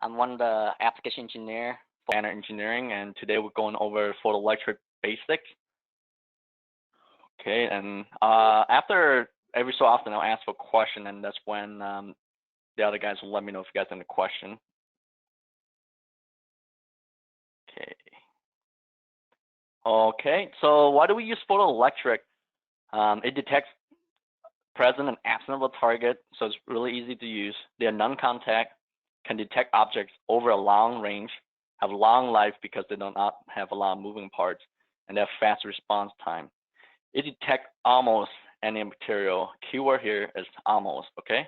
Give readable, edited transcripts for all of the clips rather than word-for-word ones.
I'm one of the application engineer for Gilson Engineering, and today we're going over photoelectric basics. Okay, and after every so often I'll ask for a question, and that's when the other guys will let me know if you guys have a question. Okay, so why do we use photoelectric? It detects present and absent of a target, so it's really easy to use. They are non-contact, can detect objects over a long range, have long life because they do not have a lot of moving parts, and they have fast response time. It detects almost any material. Keyword here is almost, okay?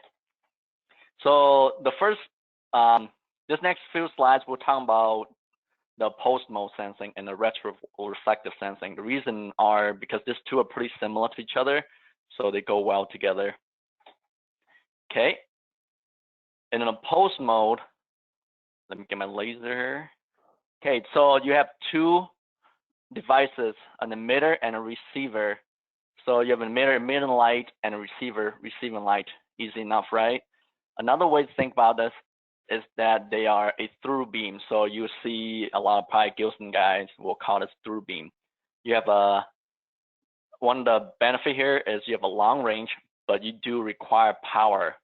So the first, this next few slides, we'll talk about the post-mode sensing and the retroreflective sensing. The reason are because these two are pretty similar to each other, so they go well together. Okay. And in a post mode, let me get my laser here. Okay, so you have two devices, an emitter and a receiver. So you have an emitter emitting light and a receiver receiving light. Easy enough, right? Another way to think about this is that they are a through beam. So you see a lot of probably Gilson guys will call this through beam. You have one of the benefit here is you have a long range, but you do require power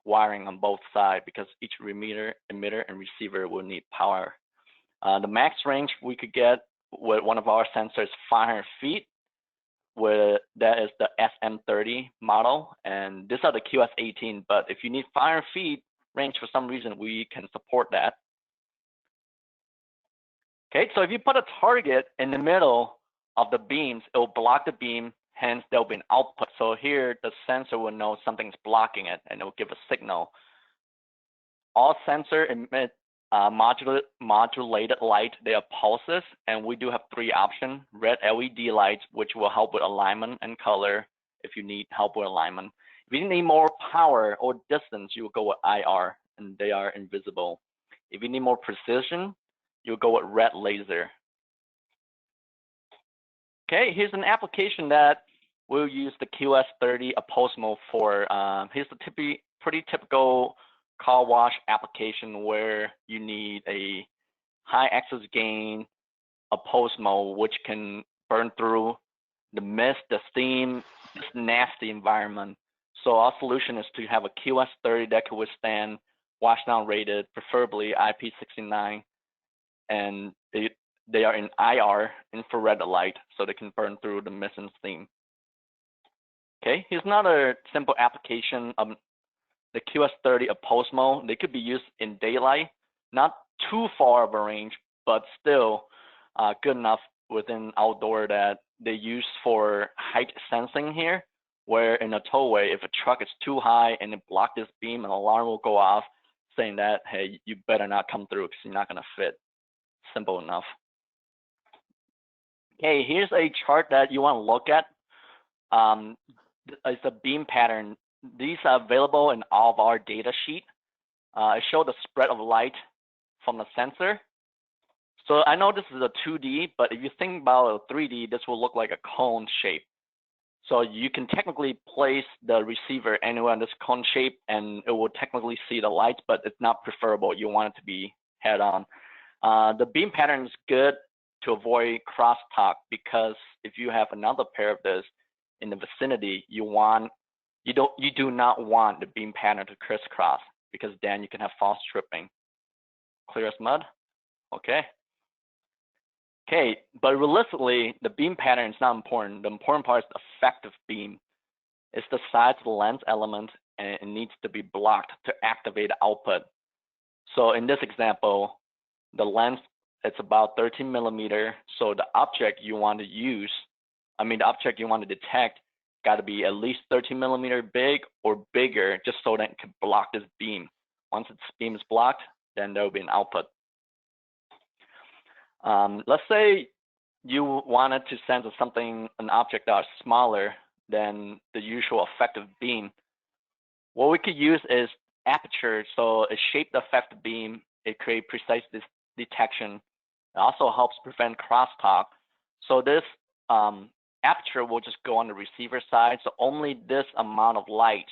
wiring on both sides because each emitter and receiver will need power. The max range we could get with one of our sensors 500 feet. That is the SM30 model, and these are the QS18. But if you need 500 feet range for some reason, we can support that. Okay, so if you put a target in the middle of the beams, it will block the beam, hence there'll be an output. So here the sensor will know something's blocking it and it will give a signal. All sensor emit modulated light. They are pulses, and we do have three options. Red LED lights, which will help with alignment and color if you need help with alignment. If you need more power or distance, you will go with IR, and they are invisible. If you need more precision, you'll go with red laser. Okay, here's an application that we'll use the QS30 a post mode for. Here's the pretty typical car wash application where you need a high access gain, a post mode, which can burn through the mist, the steam, this nasty environment. So our solution is to have a QS30 that can withstand washdown rated, preferably IP69, and they are in IR, infrared light, so they can burn through the mist and steam. Okay, here's another simple application of the QS30 a post mode. They could be used in daylight, not too far of a range, but still good enough within outdoor that they use for height sensing here, where in a tollway, if a truck is too high and it blocks this beam, an alarm will go off saying that, hey, you better not come through because you're not gonna fit. Simple enough. Okay, here's a chart that you want to look at. It's a beam pattern. These are available in all of our data sheet. It shows the spread of light from the sensor. So I know this is a 2D, but if you think about a 3D, this will look like a cone shape. So you can technically place the receiver anywhere in this cone shape and it will technically see the lights, but it's not preferable. You want it to be head on. The beam pattern is good to avoid crosstalk because if you have another pair of this in the vicinity, you do not want the beam pattern to crisscross because then you can have false tripping. Clear as mud? Okay. Okay, but realistically, the beam pattern is not important. The important part is the effective beam. It's the size of the lens element, and it needs to be blocked to activate the output. So in this example, the lens, it's about 13 millimeter. So the object you want to use, the object you want to detect got to be at least 13 millimeter big or bigger, just so that it can block this beam. Once its beam is blocked, then there will be an output. Let's say you wanted to sense an object that is smaller than the usual effective beam. What we could use is Aperture. So it shapes the effective beam. It creates precise detection. It also helps prevent crosstalk. So this Aperture will just go on the receiver side, so only this amount of light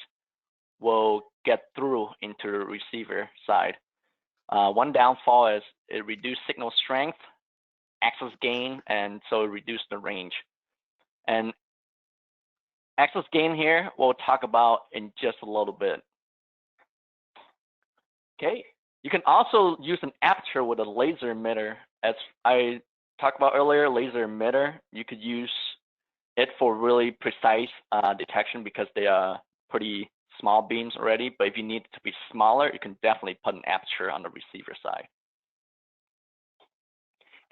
will get through into the receiver side. One downfall is it reduced signal strength, access gain, and so it reduced the range. And access gain here, we'll talk about in just a little bit. Okay, you can also use an aperture with a laser emitter. As I talked about earlier, laser emitter, you could use it for really precise detection because they are pretty small beams already, but if you need it to be smaller, you can definitely put an aperture on the receiver side.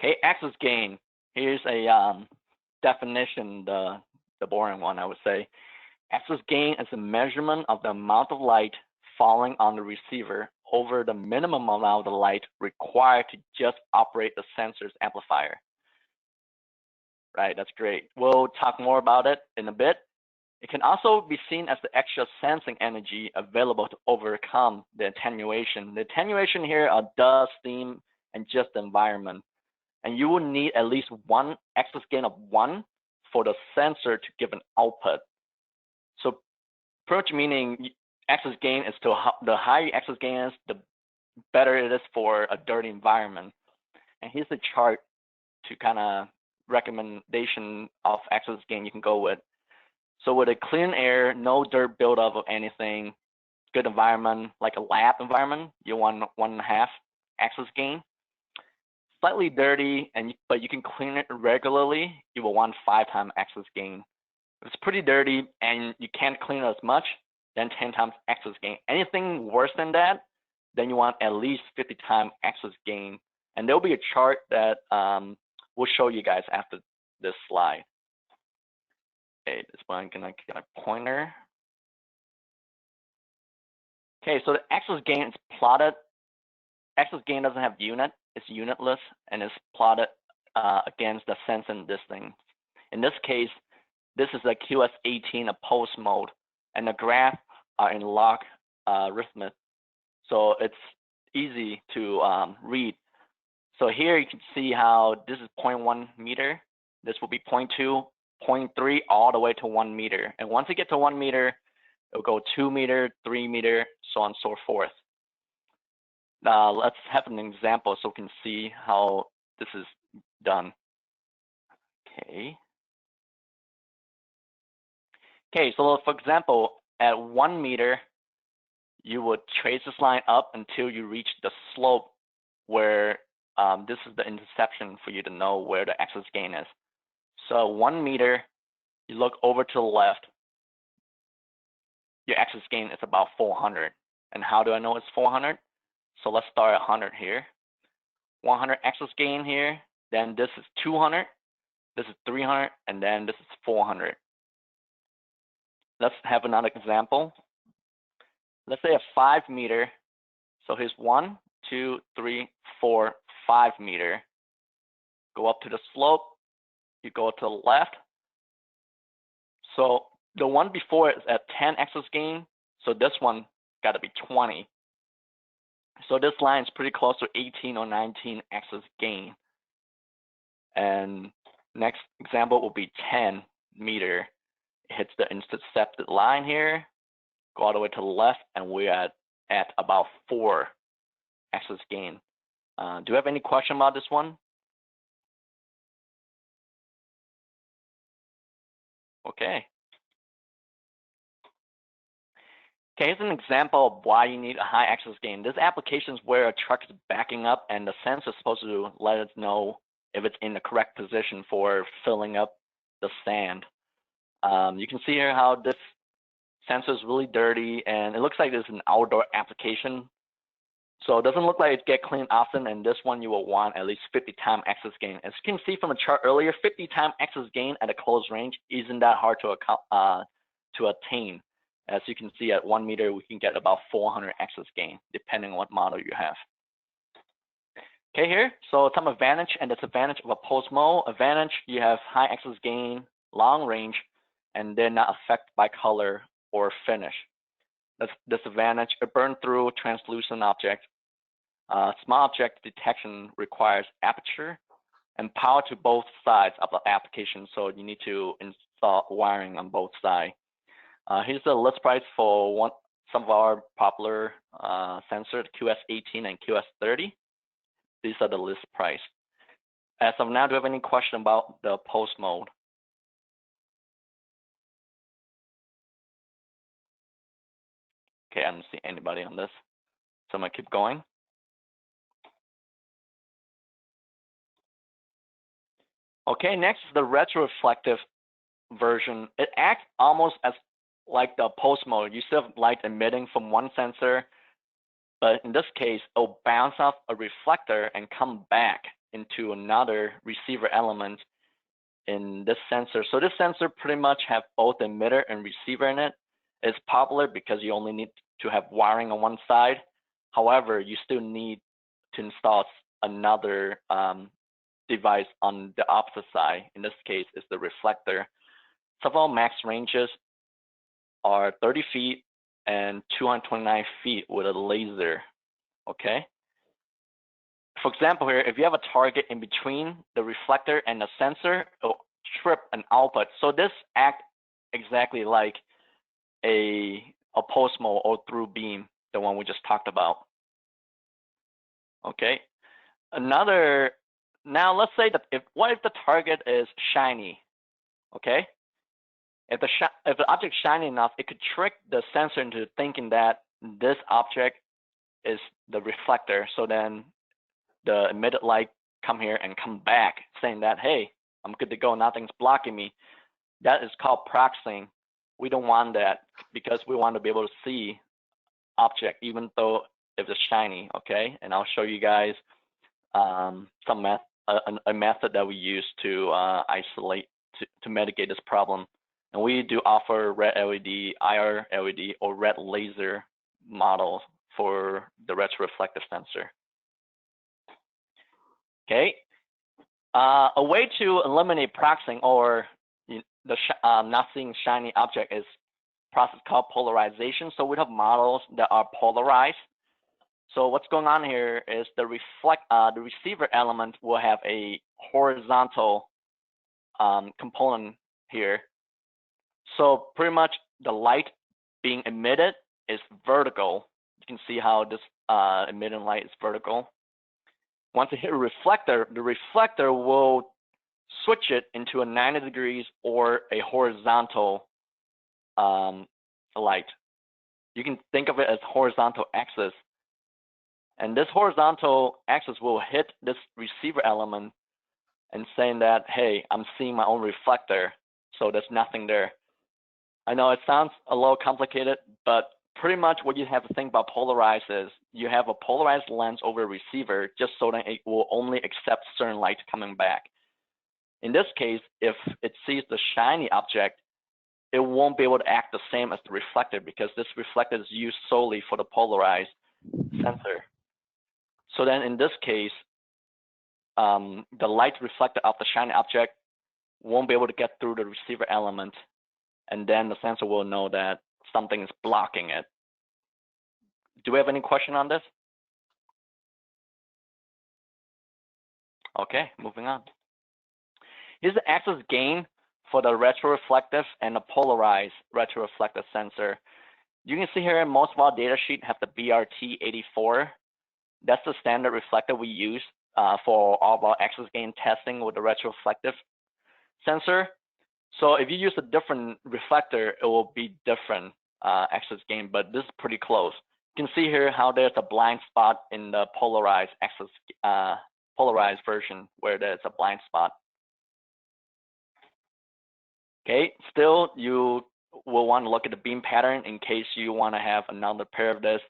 Okay, access gain. Here's a definition, the boring one, I would say. Access gain is a measurement of the amount of light falling on the receiver over the minimum amount of light required to just operate the sensor's amplifier. Right, that's great. We'll talk more about it in a bit. It can also be seen as the extra sensing energy available to overcome the attenuation. The attenuation here are dust, steam, and just the environment. And you will need at least one access gain of 1 for the sensor to give an output. So pretty much meaning access gain is to the higher access gain is, the better it is for a dirty environment. And here's the chart to kind of recommendation of access gain you can go with. So with a clean air, no dirt buildup of anything, good environment, like a lab environment, you want 1.5 access gain. Slightly dirty, but you can clean it regularly, you will want 5 times access gain. If it's pretty dirty and you can't clean it as much, then 10 times access gain. Anything worse than that, then you want at least 50 times access gain. And there'll be a chart that we'll show you guys after this slide. Okay, this one I'm gonna get a pointer. Okay, so the access gain is plotted. Access gain doesn't have unit, it's unitless, and it's plotted against the sensing distance. In this case, this is a QS18, a pulse mode, and the graph are in log arithmetic, so it's easy to read. So here you can see how this is 0.1 meter, this will be 0.2, 0.3, all the way to 1 meter. And once you get to 1 meter, it'll go 2 meter, 3 meter, so on and so forth. Now let's have an example so we can see how this is done. Okay. Okay, so for example, at 1 meter, you would trace this line up until you reach the slope where this is the interception for you to know where the access gain is. So 1 meter, you look over to the left, your access gain is about 400. And how do I know it's 400? So let's start at 100 here. 100 access gain here, then this is 200, this is 300, and then this is 400. Let's have another example. Let's say a 5 meter. So here's 1, 2, 3, 4, 5 meter. Go up to the slope, you go to the left. So the one before is at 10 access gain, so this one got to be 20. So this line is pretty close to 18 or 19 access gain. And next example will be 10 meter. It hits the intercepted line here, go all the way to the left, and we're at about 4 access gain. Do you have any question about this one? Okay. Okay, here's an example of why you need a high access gain. This application is where a truck is backing up and the sensor is supposed to let us know if it's in the correct position for filling up the sand. You can see here how this sensor is really dirty and it looks like it's an outdoor application. So it doesn't look like it gets cleaned often, and this one you will want at least 50 times access gain. As you can see from the chart earlier, 50 times access gain at a close range isn't that hard to attain. As you can see at 1 meter, we can get about 400 access gain, depending on what model you have. Okay, here, so some advantage and disadvantage of a pulse mode. Advantage, you have high access gain, long range, and they're not affected by color or finish. Disadvantage, a burn through translucent object. Small object detection requires aperture and power to both sides of the application, so you need to install wiring on both sides. Here's the list price for some of our popular sensors, QS18 and QS30. These are the list price. As of now, do you have any question about the pulse mode? Okay, I don't see anybody on this. So I'm gonna keep going. Okay, next is the retroreflective version. It acts almost as like the pulse mode. You still have light emitting from one sensor, but in this case, it'll bounce off a reflector and come back into another receiver element in this sensor. So this sensor pretty much have both emitter and receiver in it. It's popular because you only need to have wiring on one side. However, you still need to install another device on the opposite side. In this case, is the reflector. Some of our max ranges are 30 feet and 229 feet with a laser, okay? For example here, if you have a target in between the reflector and the sensor, it'll trip an output. So this acts exactly like a pulse mode or through beam, the one we just talked about. Okay, now let's say that what if the target is shiny, okay? If the object is shiny enough, it could trick the sensor into thinking that this object is the reflector. So then the emitted light come here and come back saying that, hey, I'm good to go, nothing's blocking me. That is called proxing. We don't want that because we want to be able to see object even though if it's shiny, okay? And I'll show you guys a method that we use to isolate, to mitigate this problem. And we do offer red LED, IR LED, or red laser models for the retroreflective sensor. Okay, a way to eliminate proxing or the not seeing shiny object is a process called polarization. So we have models that are polarized. So what's going on here is the receiver element will have a horizontal component here. So pretty much the light being emitted is vertical. You can see how this emitting light is vertical. Once it hits a reflector, the reflector will switch it into a 90 degrees or a horizontal light. You can think of it as horizontal axis. And this horizontal axis will hit this receiver element and saying that, hey, I'm seeing my own reflector, so there's nothing there. I know it sounds a little complicated, but pretty much what you have to think about polarized is you have a polarized lens over a receiver just so that it will only accept certain light coming back. In this case, if it sees the shiny object, it won't be able to act the same as the reflector because this reflector is used solely for the polarized sensor. So then in this case, the light reflected off the shiny object won't be able to get through the receiver element, and then the sensor will know that something is blocking it. Do we have any question on this? Okay, moving on. Here's the axis gain for the retroreflective and the polarized retroreflective sensor. You can see here most of our data sheet have the BRT84. That's the standard reflector we use for all of our axis gain testing with the retroreflective sensor. So if you use a different reflector, it will be different axis gain, but this is pretty close. You can see here how there's a blind spot in the polarized axis, polarized version where there's a blind spot. Okay, still you will want to look at the beam pattern in case you want to have another pair of this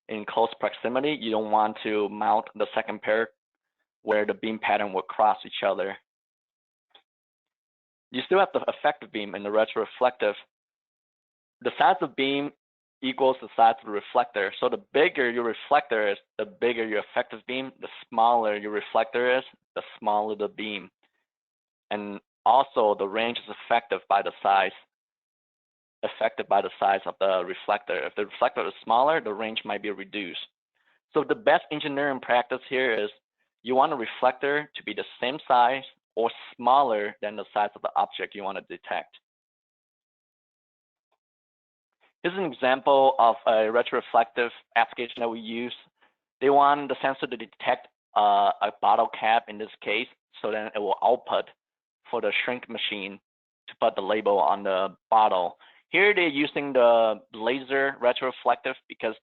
in close proximity. You don't want to mount the second pair where the beam pattern will cross each other. You still have the effective beam and the retroreflective. The size of beam equals the size of the reflector. So the bigger your reflector is, the bigger your effective beam. The smaller your reflector is, the smaller the beam. And also the range is affected by the size of the reflector. If the reflector is smaller, the range might be reduced. So the best engineering practice here is you want a reflector to be the same size or smaller than the size of the object you want to detect. Here's an example of a retroreflective application that we use. They want the sensor to detect a bottle cap in this case, so then it will output for the shrink machine to put the label on the bottle. Here they're using the laser retroreflective because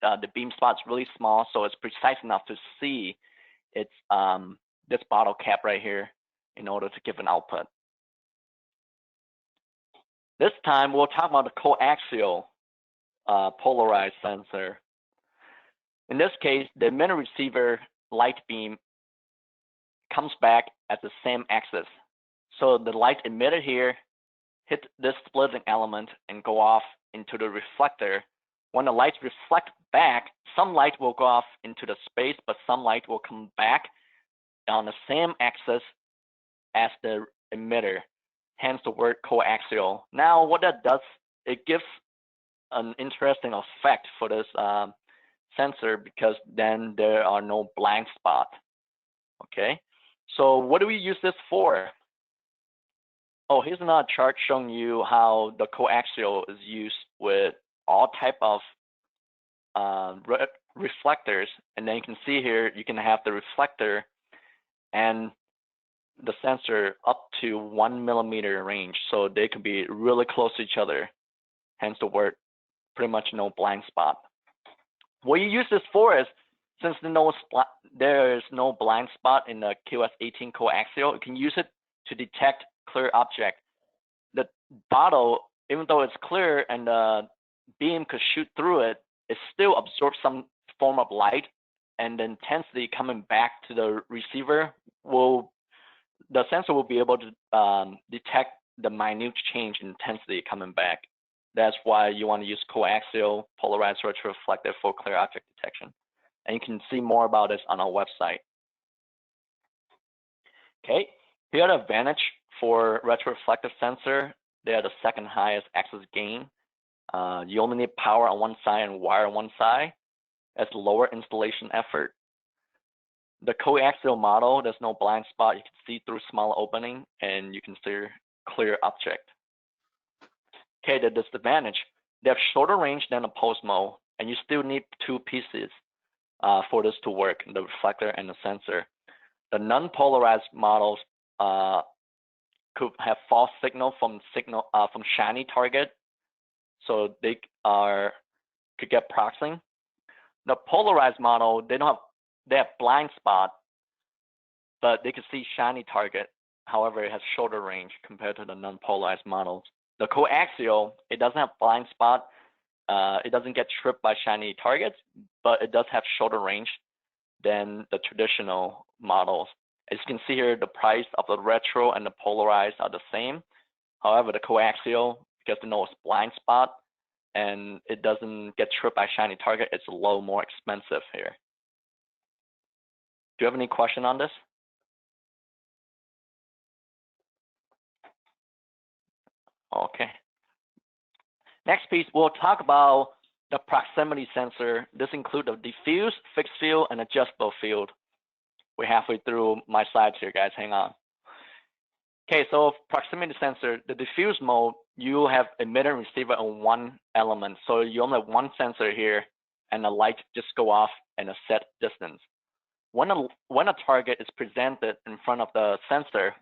the beam spot is really small, so it's precise enough to see it's this bottle cap right here in order to give an output. This time we'll talk about the coaxial polarized sensor. In this case, the emitter receiver light beam comes back at the same axis. So the light emitted here hit this splitting element and go off into the reflector. When the lights reflect back, some light will go off into the space, but some light will come back on the same axis as the emitter, hence the word coaxial. Now what that does, it gives an interesting effect for this sensor because then there are no blind spots. Okay, so what do we use this for? Oh, here's another chart showing you how the coaxial is used with all type of reflectors, and then you can see here you can have the reflector and the sensor up to 1 millimeter range, so they could be really close to each other, hence the word pretty much no blind spot. What you use this for is, since there is no blind spot in the QS18 coaxial, you can use it to detect clear object. The bottle, even though it's clear and the beam could shoot through it, it still absorbs some form of light, and the intensity coming back to the receiver the sensor will be able to detect the minute change in intensity coming back. That's why you want to use coaxial polarized retroreflective for clear object detection. And you can see more about this on our website. Okay, here are the advantage for retroreflective sensor. They are the second highest axis gain. You only need power on one side and wire on one side. That's lower installation effort. The coaxial model, there's no blind spot. You can see through small opening and you can see clear object. Okay, the disadvantage, they have shorter range than a pulse mode, and you still need two pieces for this to work, the reflector and the sensor. The non-polarized models could have false signal from shiny target, so they could get proxing. The polarized model, they have blind spot, but they can see shiny target. However, it has shorter range compared to the non-polarized models. The coaxial, it doesn't have blind spot. It doesn't get tripped by shiny targets, but it does have shorter range than the traditional models. As you can see here, the price of the retro and the polarized are the same. However, the coaxial, because it knows blind spot and it doesn't get tripped by shiny target, it's a little more expensive here. Do you have any question on this? Okay. Next piece, we'll talk about the proximity sensor. This includes the diffuse, fixed field, and adjustable field. We're halfway through my slides here, guys. Hang on. Okay, so proximity sensor, the diffuse mode, you have emitter and receiver on one element. So you only have one sensor here, and the light just go off in a set distance. When a target is presented in front of the sensor,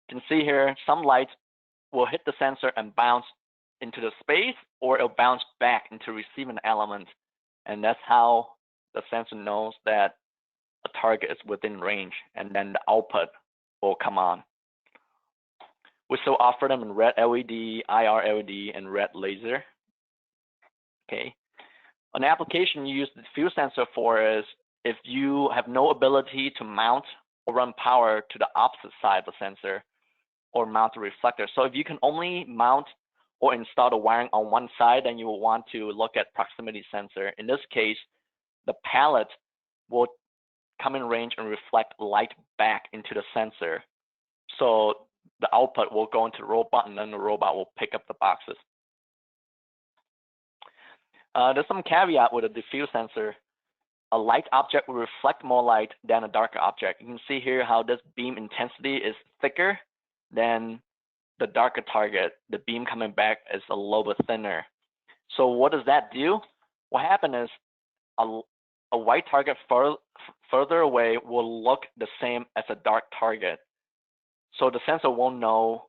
you can see here some light will hit the sensor and bounce into the space, or it'll bounce back into receiving element, and that's how the sensor knows that a target is within range, and then the output will come on. We still offer them in red LED, IR LED, and red laser. Okay, an application you use the diffuse sensor for is if you have no ability to mount or run power to the opposite side of the sensor or mount the reflector. So if you can only mount or install the wiring on one side, then you will want to look at proximity sensor. In this case, the pallet will come in range and reflect light back into the sensor. So the output will go into the robot, and then the robot will pick up the boxes. There's some caveat with a diffuse sensor. A light object will reflect more light than a darker object. You can see here how this beam intensity is thicker than the darker target, the beam coming back is a little bit thinner. So what does that do? What happens is a white target further away will look the same as a dark target. So the sensor won't know,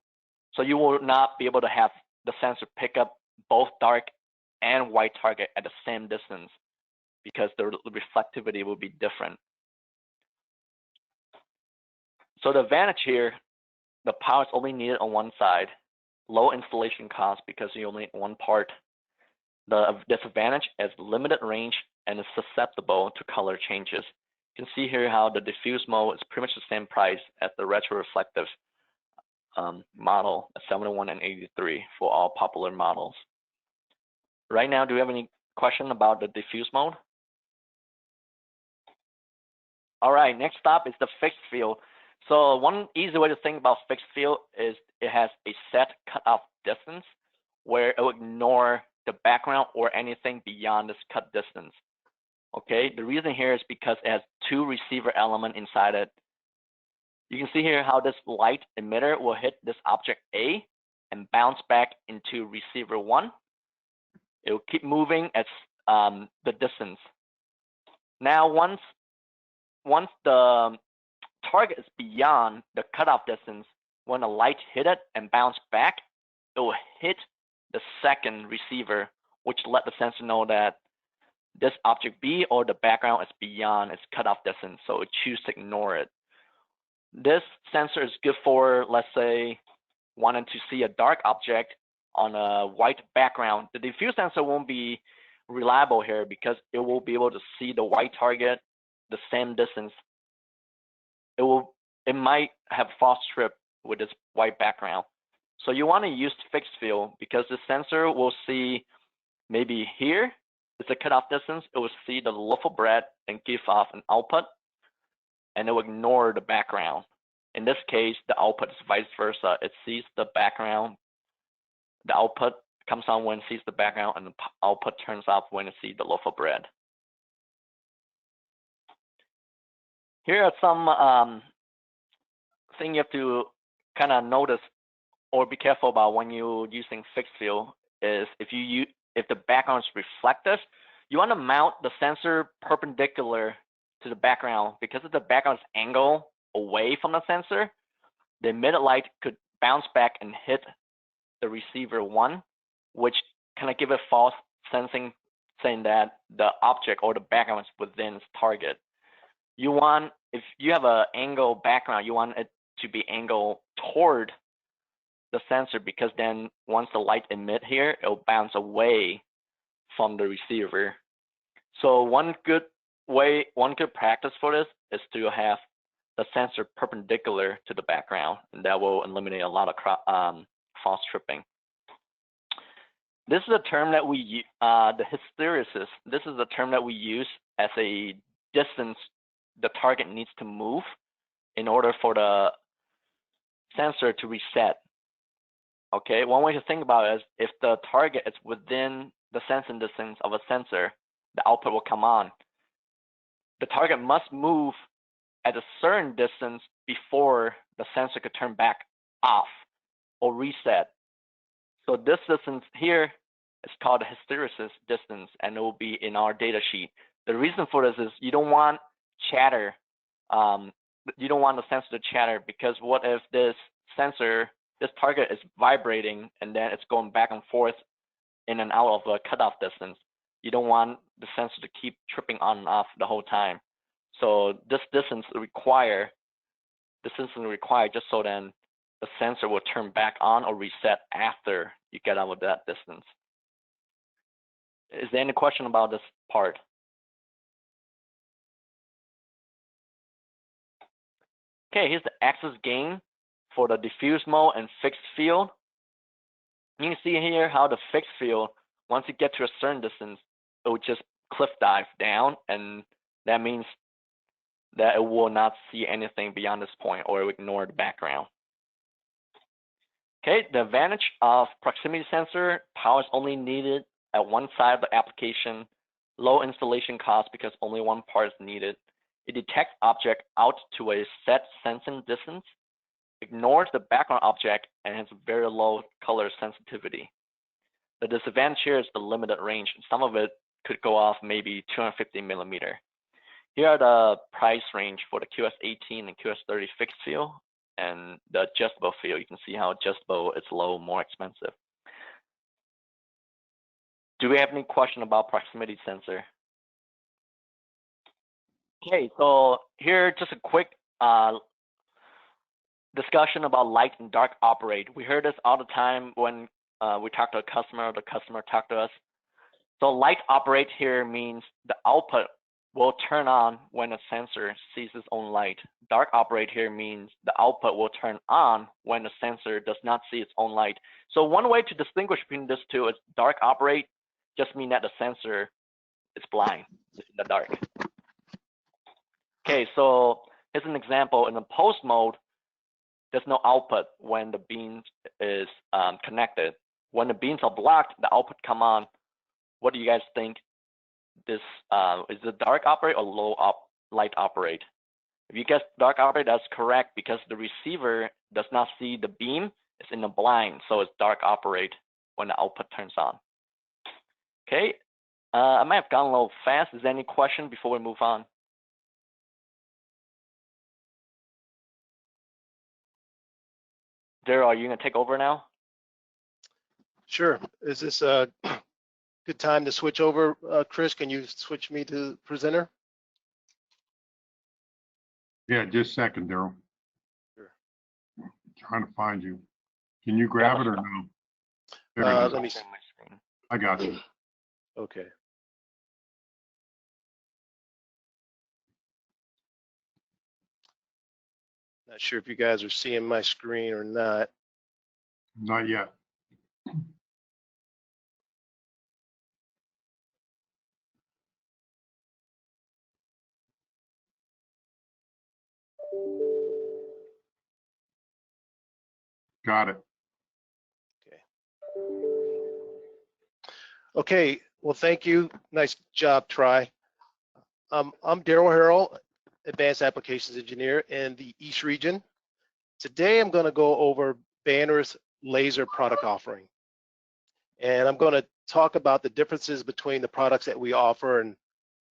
so you will not be able to have the sensor pick up both dark and white target at the same distance because the reflectivity will be different. So the advantage here, the power is only needed on one side, low installation cost because you only need one part. The disadvantage is limited range and is susceptible to color changes. You can see here how the diffuse mode is pretty much the same price as the retroreflective model, 71 and 83 for all popular models. Right now, do you have any question about the diffuse mode? All right, next up is the fixed field. So one easy way to think about fixed field is it has a set cutoff distance where it will ignore the background or anything beyond this cut distance. Okay, the reason here is because it has two receiver elements inside it. You can see here how this light emitter will hit this object A and bounce back into receiver 1. It will keep moving as the distance. Now, once the target is beyond the cutoff distance, when the light hit it and bounce back, it will hit the second receiver, which let the sensor know that this object B or the background is beyond its cutoff distance, so it chooses to ignore it. This sensor is good for, let's say, wanting to see a dark object on a white background. The diffuse sensor won't be reliable here because it will be able to see the white target the same distance. It might have false trip with this white background. So you want to use fixed field because the sensor will see maybe here is the cutoff distance. It will see the loaf of bread and give off an output, and it will ignore the background. In this case, the output is vice versa. It sees the background, the output comes on when it sees the background, and the output turns off when it sees the loaf of bread. Here are some things you have to kind of notice or be careful about when you're using fixed field is if the background is reflective, you want to mount the sensor perpendicular to the background because if the background is angled away from the sensor, the emitted light could bounce back and hit the receiver 1, which kind of give it false sensing, saying that the object or the background is within its target. You want, if you have an angled background, you want it to be angled toward the sensor because then once the light emit here, it'll bounce away from the receiver. So one good practice for this is to have the sensor perpendicular to the background, and that will eliminate a lot of false tripping. This is a term that we use, the hysteresis. This is a term that we use as a distance the target needs to move in order for the sensor to reset. Okay, one way to think about it is if the target is within the sensing distance of a sensor, the output will come on. The target must move at a certain distance before the sensor could turn back off or reset. So this distance here is called the hysteresis distance, and it will be in our data sheet. The reason for this is you don't want chatter. You don't want the sensor to chatter because what if this target is vibrating and then it's going back and forth in and out of a cutoff distance? You don't want the sensor to keep tripping on and off the whole time. So this distance is required just so then the sensor will turn back on or reset after you get out of that distance. Is there any question about this part? Okay, here's the axis gain for the diffuse mode and fixed field. You can see here how the fixed field, once you get to a certain distance, it will just cliff dive down, and that means that it will not see anything beyond this point or it will ignore the background. Okay, the advantage of proximity sensor, power is only needed at one side of the application, low installation cost because only one part is needed. It detects object out to a set sensing distance. ignores the background object and has very low color sensitivity. The disadvantage here is the limited range. Some of it could go off maybe 250 millimeter. Here are the price range for the QS18 and QS30 fixed field and the adjustable field. You can see how adjustable is low, more expensive. Do we have any question about proximity sensor? Okay, so here just a quick discussion about light and dark operate. We hear this all the time when we talk to a customer, or the customer talk to us. So light operate here means the output will turn on when a sensor sees its own light. Dark operate here means the output will turn on when the sensor does not see its own light. So one way to distinguish between these two is dark operate just mean that the sensor is blind, it's in the dark. Okay, so here's an example. In the post mode, there's no output when the beam is connected. When the beams are blocked, the output come on. What do you guys think? This is it dark operate or light operate? If you guess dark operate, that's correct because the receiver does not see the beam. It's in the blind, so it's dark operate when the output turns on. Okay, I might have gone a little fast. Is there any question before we move on? Daryl, are you gonna take over now? Sure. Is this a good time to switch over, Chris? Can you switch me to presenter? Yeah, just a second, Daryl. Sure. Trying to find you. Can you grab it or no? There it is. Let me see. I got you. Okay. Not sure if you guys are seeing my screen or not. Not yet. Got it. Okay, well, thank you. Nice job, Tri. I'm Daryl Harrell, Advanced Applications Engineer in the East Region. Today, I'm going to go over Banner's laser product offering. And I'm going to talk about the differences between the products that we offer and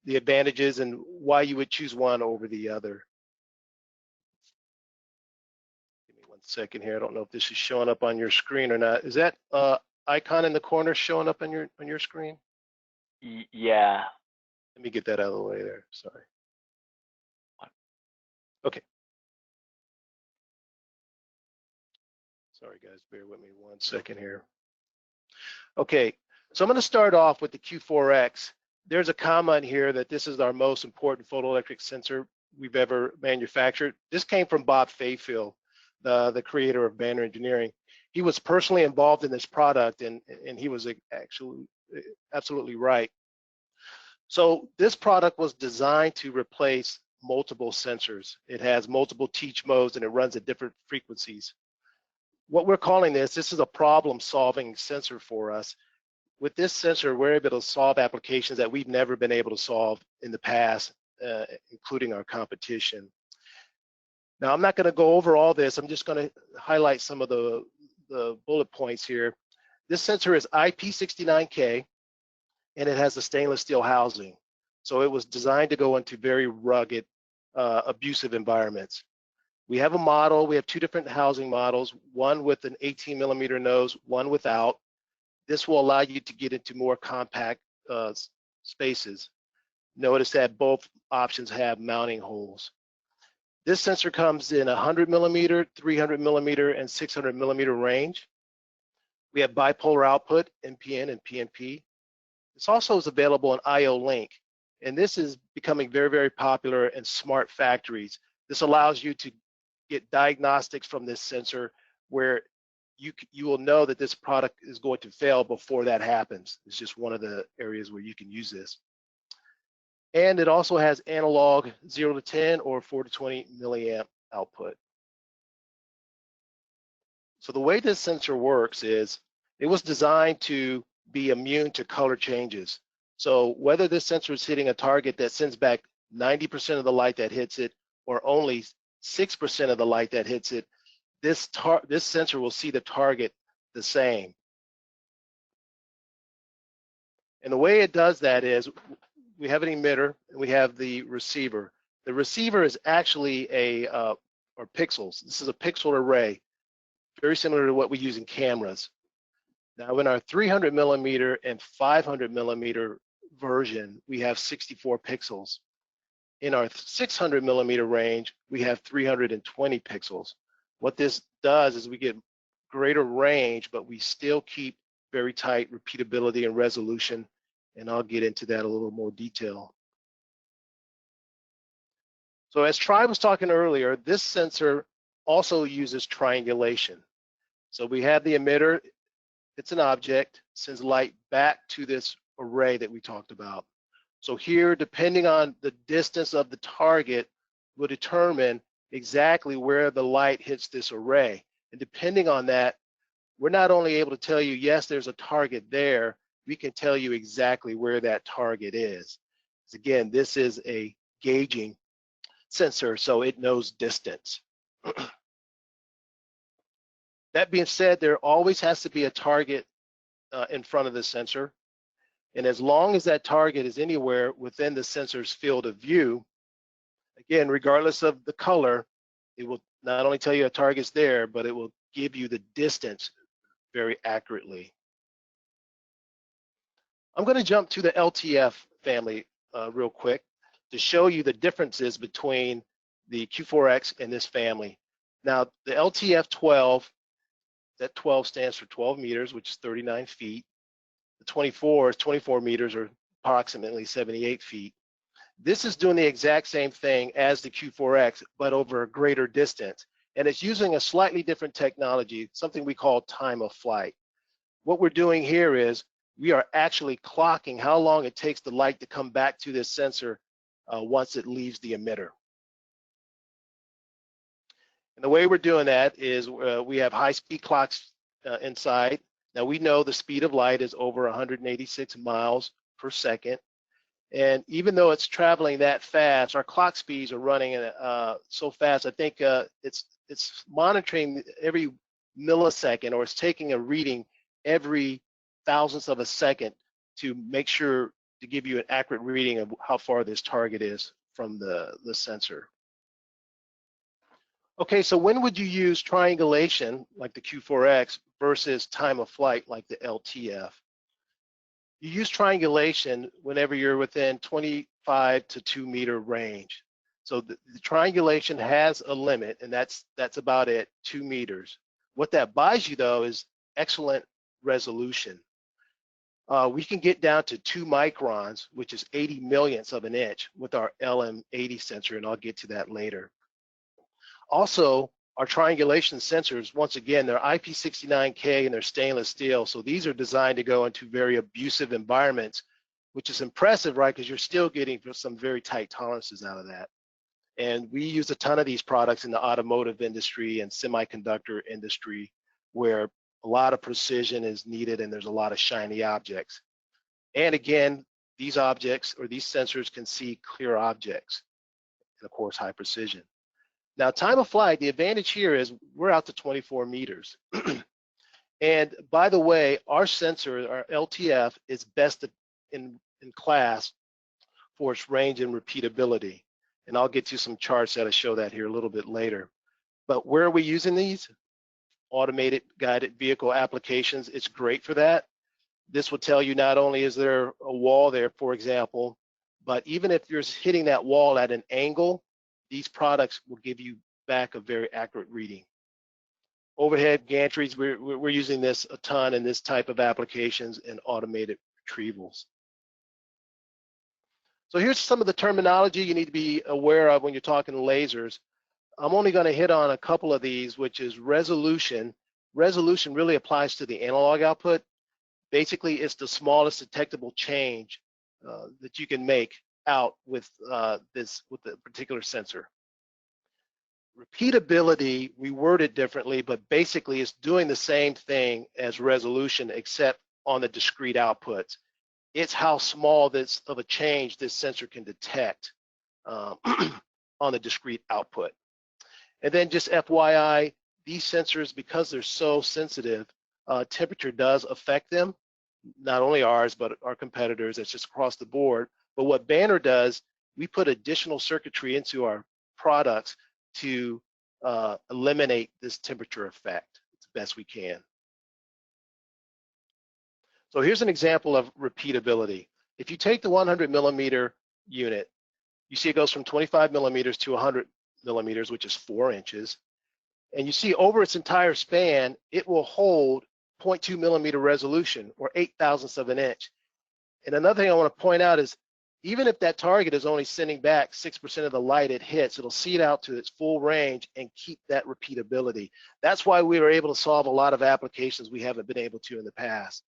the advantages and why you would choose one over the other. Give me 1 second here. I don't know if this is showing up on your screen or not. Is that icon in the corner showing up on your screen? Yeah. Let me get that out of the way there. Sorry. Okay. Sorry, guys. Bear with me 1 second here. Okay. So I'm going to start off with the Q4X. There's a comment here that this is our most important photoelectric sensor we've ever manufactured. This came from Bob Fayfield, the creator of Banner Engineering. He was personally involved in this product, and he was actually absolutely right. So this product was designed to replace multiple sensors. It has multiple teach modes and it runs at different frequencies. What we're calling this is a problem-solving sensor for us. With this sensor, we're able to solve applications that we've never been able to solve in the past, including our competition. Now, I'm not going to go over all this. I'm just going to highlight some of the bullet points here. This sensor is IP69K, and it has a stainless steel housing. So it was designed to go into very rugged, abusive environments. We have a model. We have two different housing models, one with an 18 millimeter nose, one without. This will allow you to get into more compact spaces. Notice that both options have mounting holes. This sensor comes in 100 millimeter, 300 millimeter, and 600 millimeter range. We have bipolar output, NPN and PNP. This also is available in IO Link, and this is becoming very, very popular in smart factories. This allows you to get diagnostics from this sensor where you will know that this product is going to fail before that happens. It's just one of the areas where you can use this. And it also has analog 0 to 10 or 4 to 20 milliamp output. So the way this sensor works is it was designed to be immune to color changes. So whether this sensor is hitting a target that sends back 90% of the light that hits it or only 6% of the light that hits it, this sensor will see the target the same. And the way it does that is we have an emitter and we have the receiver. The receiver is actually or pixels. This is a pixel array, very similar to what we use in cameras. Now in our 300 millimeter and 500 millimeter version, we have 64 pixels. In our 600 millimeter range, we have 320 pixels. What this does is we get greater range, but we still keep very tight repeatability and resolution, and I'll get into that a little more detail. So as Tri was talking earlier, this sensor also uses triangulation. So we have the emitter, it's an object, sends light back to this array that we talked about. So here, depending on the distance of the target, will determine exactly where the light hits this array. And depending on that, we're not only able to tell you, yes, there's a target there, we can tell you exactly where that target is. So again, this is a gauging sensor, so it knows distance. That being said, there always has to be a target in front of the sensor. And as long as that target is anywhere within the sensor's field of view, again, regardless of the color, it will not only tell you a target's there, but it will give you the distance very accurately. I'm going to jump to the LTF family real quick to show you the differences between the Q4X and this family. Now, the LTF 12, that 12 stands for 12 meters, which is 39 feet. The 24 is 24 meters, or approximately 78 feet. This is doing the exact same thing as the Q4X, but over a greater distance. And it's using a slightly different technology, something we call time of flight. What we're doing here is we are actually clocking how long it takes the light to come back to this sensor once it leaves the emitter. And the way we're doing that is we have high-speed clocks inside. Now we know the speed of light is over 186 miles per second. And even though it's traveling that fast, our clock speeds are running so fast, I think it's monitoring every millisecond, or it's taking a reading every thousandth of a second to make sure to give you an accurate reading of how far this target is from the sensor. Okay, so when would you use triangulation like the Q4X versus time of flight like the LTF? You use triangulation whenever you're within 25 to 2 meter range. So the triangulation has a limit, and that's about it, 2 meters. What that buys you though is excellent resolution. We can get down to 2 microns, which is 80 millionths of an inch with our LM80 sensor, and I'll get to that later. Also, our triangulation sensors, once again, they're IP69K and they're stainless steel. So these are designed to go into very abusive environments, which is impressive, right? Because you're still getting some very tight tolerances out of that. And we use a ton of these products in the automotive industry and semiconductor industry, where a lot of precision is needed and there's a lot of shiny objects. And again, these objects or these sensors can see clear objects, and of course, high precision. Now, time of flight, the advantage here is we're out to 24 meters. And by the way, our sensor, our LTF, is best in class for its range and repeatability. And I'll get to some charts that'll show that here a little bit later. But where are we using these? Automated guided vehicle applications. It's great for that. This will tell you not only is there a wall there, for example, but even if you're hitting that wall at an angle, these products will give you back a very accurate reading. Overhead gantries, we're using this a ton in this type of applications and automated retrievals. So here's some of the terminology you need to be aware of when you're talking lasers. I'm only going to hit on a couple of these, which is resolution. Resolution really applies to the analog output. Basically, it's the smallest detectable change that you can make out with the particular sensor. Repeatability, we word it differently, but basically it's doing the same thing as resolution, except on the discrete outputs. It's how small of a change this sensor can detect on the discrete output. And then just FYI, these sensors, because they're so sensitive, temperature does affect them. Not only ours, but our competitors. It's just across the board. But what Banner does, we put additional circuitry into our products to eliminate this temperature effect as best we can. So here's an example of repeatability. If you take the 100 millimeter unit, you see it goes from 25 millimeters to 100 millimeters, which is 4 inches. And you see over its entire span, it will hold 0.2 millimeter resolution, or 8/1000ths of an inch. And another thing I want to point out is, even if that target is only sending back 6% of the light it hits, it'll see it out to its full range and keep that repeatability. That's why we were able to solve a lot of applications we haven't been able to in the past.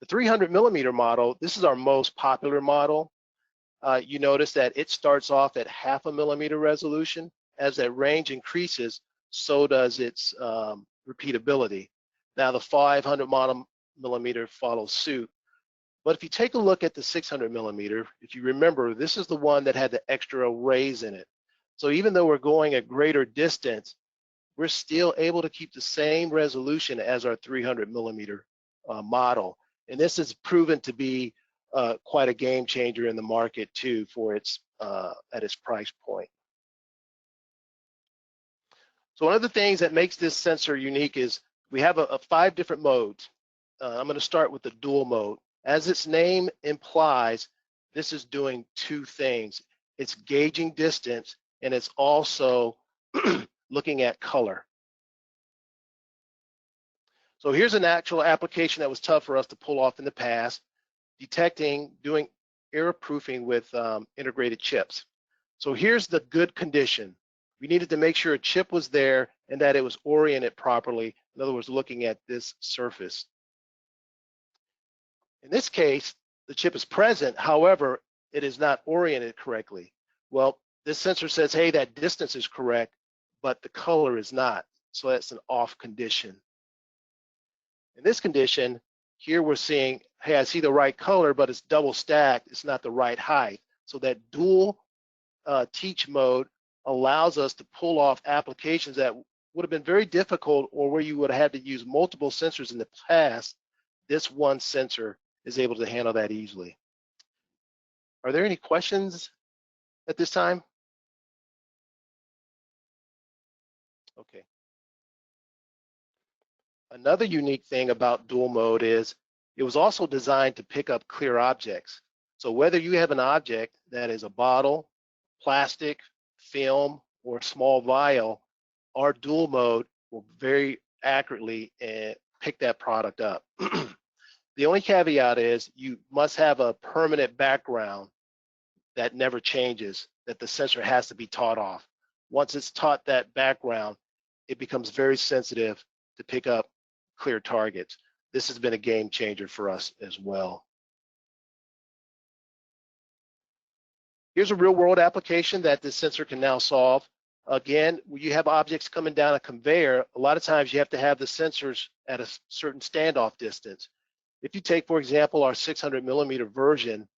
The 300 millimeter model, this is our most popular model. You notice that it starts off at 0.5 millimeter resolution. As that range increases, so does its repeatability. Now the 500 millimeter follows suit. But if you take a look at the 600 millimeter, if you remember, this is the one that had the extra rays in it. So even though we're going a greater distance, we're still able to keep the same resolution as our 300 millimeter model. And this has proven to be quite a game changer in the market too, for its at its price point. So one of the things that makes this sensor unique is we have 5 different modes. I'm going to start with the dual mode. As its name implies, this is doing 2 things. It's gauging distance, and it's also looking at color. So here's an actual application that was tough for us to pull off in the past, doing error proofing with integrated chips. So here's the good condition. We needed to make sure a chip was there and that it was oriented properly. In other words, looking at this surface. In this case, the chip is present, however, it is not oriented correctly. Well, this sensor says, hey, that distance is correct, but the color is not. So that's an off condition. In this condition, here we're seeing, hey, I see the right color, but it's double stacked. It's not the right height. So that dual teach mode allows us to pull off applications that would have been very difficult, or where you would have had to use multiple sensors in the past. This one sensor is able to handle that easily. Are there any questions at this time? Okay. Another unique thing about dual mode is it was also designed to pick up clear objects. So whether you have an object that is a bottle, plastic, film, or small vial, our dual mode will very accurately pick that product up. The only caveat is you must have a permanent background that never changes, that the sensor has to be taught off. Once it's taught that background, it becomes very sensitive to pick up clear targets. This has been a game changer for us as well. Here's a real world application that this sensor can now solve. Again, when you have objects coming down a conveyor, a lot of times you have to have the sensors at a certain standoff distance. If you take, for example, our 600 millimeter version,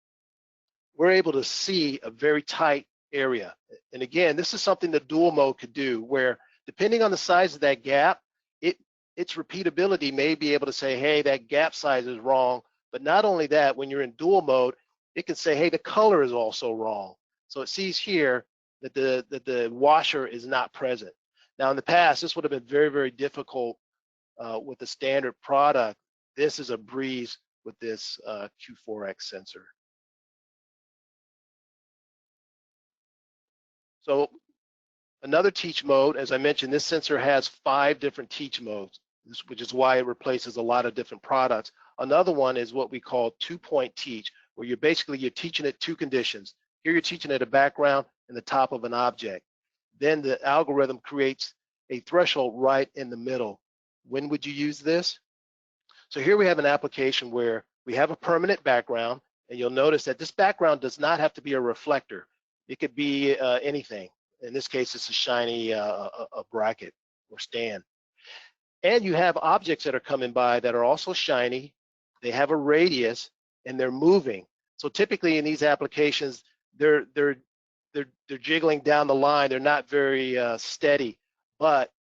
we're able to see a very tight area. And again, this is something the dual mode could do, where depending on the size of that gap, its repeatability may be able to say, hey, that gap size is wrong. But not only that, when you're in dual mode, it can say, hey, the color is also wrong. So it sees here that the washer is not present. Now in the past, this would have been very, very difficult with the standard product. This is a breeze with this Q4X sensor. So another teach mode, as I mentioned, this sensor has 5 different teach modes, which is why it replaces a lot of different products. Another one is what we call 2-point teach, where you're teaching it 2 conditions. Here you're teaching it a background and the top of an object. Then the algorithm creates a threshold right in the middle. When would you use this? So here we have an application where we have a permanent background, and you'll notice that this background does not have to be a reflector. It could be anything. In this case, it's a shiny a bracket or stand. And you have objects that are coming by that are also shiny. They have a radius and they're moving. So typically in these applications, they're jiggling down the line. They're not very steady, but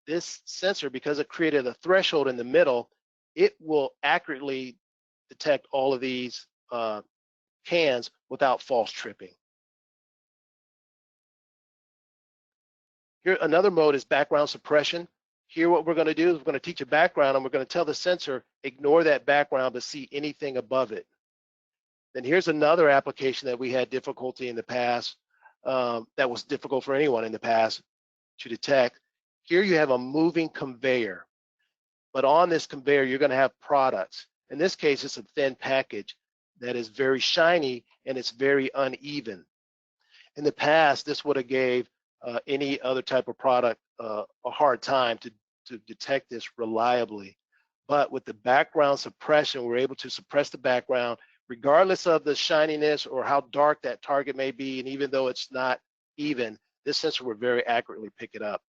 this sensor, because it created a threshold in the middle, it will accurately detect all of these cans without false tripping. Here, another mode is background suppression. Here, what we're going to do is we're going to teach a background, and we're going to tell the sensor, ignore that background but see anything above it. Then here's another application that we had difficulty in the past, that was difficult for anyone in the past to detect. Here you have a moving conveyor, but on this conveyor, you're going to have products. In this case, it's a thin package that is very shiny and it's very uneven. In the past, this would have gave any other type of product a hard time to detect this reliably. But with the background suppression, we're able to suppress the background regardless of the shininess or how dark that target may be, and even though it's not even, this sensor will very accurately pick it up.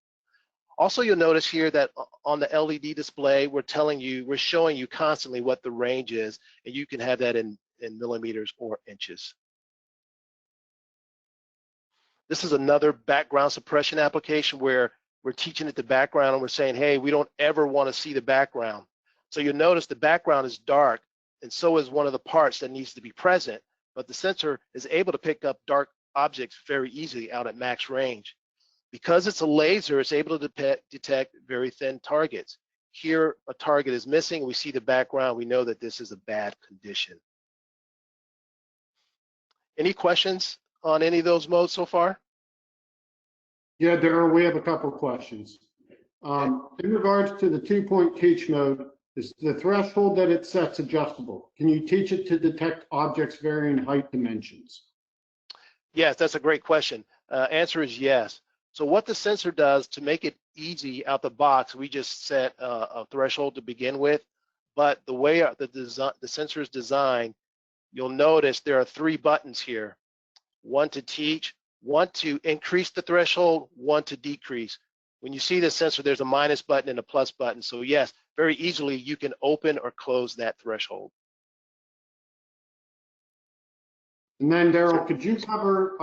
Also, you'll notice here that on the LED display, we're showing you constantly what the range is, and you can have that in millimeters or inches. This is another background suppression application where we're teaching it the background and we're saying, hey, we don't ever want to see the background. So you'll notice the background is dark, and so is one of the parts that needs to be present, but the sensor is able to pick up dark objects very easily out at max range. Because it's a laser, it's able to detect very thin targets. Here, a target is missing, we see the background, we know that this is a bad condition. Any questions on any of those modes so far? Yeah, Daryl, we have a couple of questions. In regards to the 2-point teach mode, is the threshold that it sets adjustable? Can you teach it to detect objects varying height dimensions? Yes, that's a great question. Answer is yes. So what the sensor does to make it easy out the box, we just set a threshold to begin with, but the way the sensor is designed, you'll notice there are 3 buttons here. 1 to teach, 1 to increase the threshold, 1 to decrease. When you see the sensor, there's a minus button and a plus button. So yes, very easily you can open or close that threshold. And then Daryl, could you cover,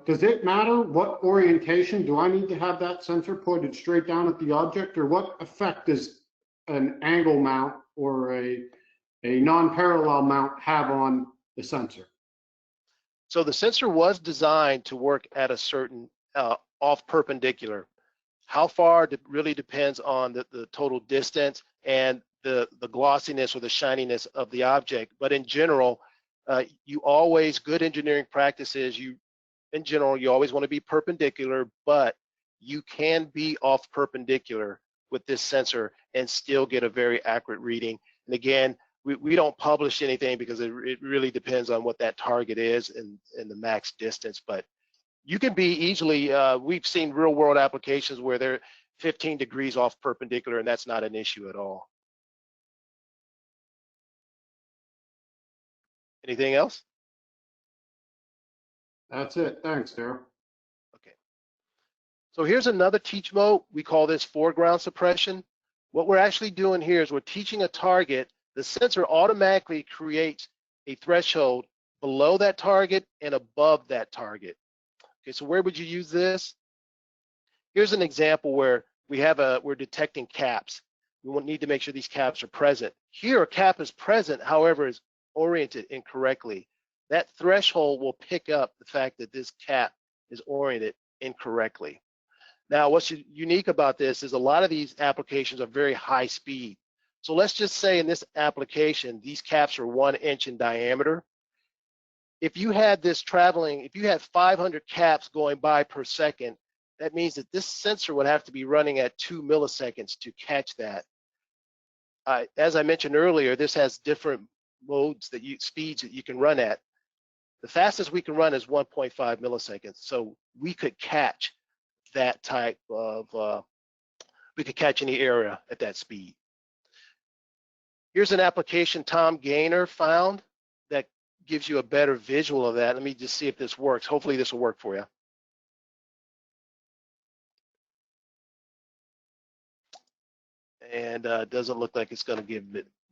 does it matter what orientation? Do I need to have that sensor pointed straight down at the object, or what effect does an angle mount or a non-parallel mount have on the sensor? So the sensor was designed to work at a certain off perpendicular. How far really depends on the total distance and the glossiness or the shininess of the object. But in general, good engineering practices, in general, you always want to be perpendicular, but you can be off perpendicular with this sensor and still get a very accurate reading. And again, we don't publish anything because it really depends on what that target is and the max distance, but you can be easily, we've seen real world applications where they're 15 degrees off perpendicular, and that's not an issue at all. Anything else? That's it. Thanks, Daryl. Okay. So here's another teach mode. We call this foreground suppression. What we're actually doing here is we're teaching a target. The sensor automatically creates a threshold below that target and above that target. Okay, so where would you use this? Here's an example where we're detecting caps. We need to make sure these caps are present. Here, a cap is present, however, is oriented incorrectly. That threshold will pick up the fact that this cap is oriented incorrectly. Now, what's unique about this is a lot of these applications are very high speed. So let's just say in this application, these caps are 1 inch in diameter. If you had this if you had 500 caps going by per second, that means that this sensor would have to be running at 2 milliseconds to catch that. As I mentioned earlier, this has different modes speeds that you can run at. The fastest we can run is 1.5 milliseconds. So we could catch that type of, we could catch any area at that speed. Here's an application Tom Gaynor found that gives you a better visual of that. Let me just see if this works. Hopefully this will work for you. And it doesn't look like it's going to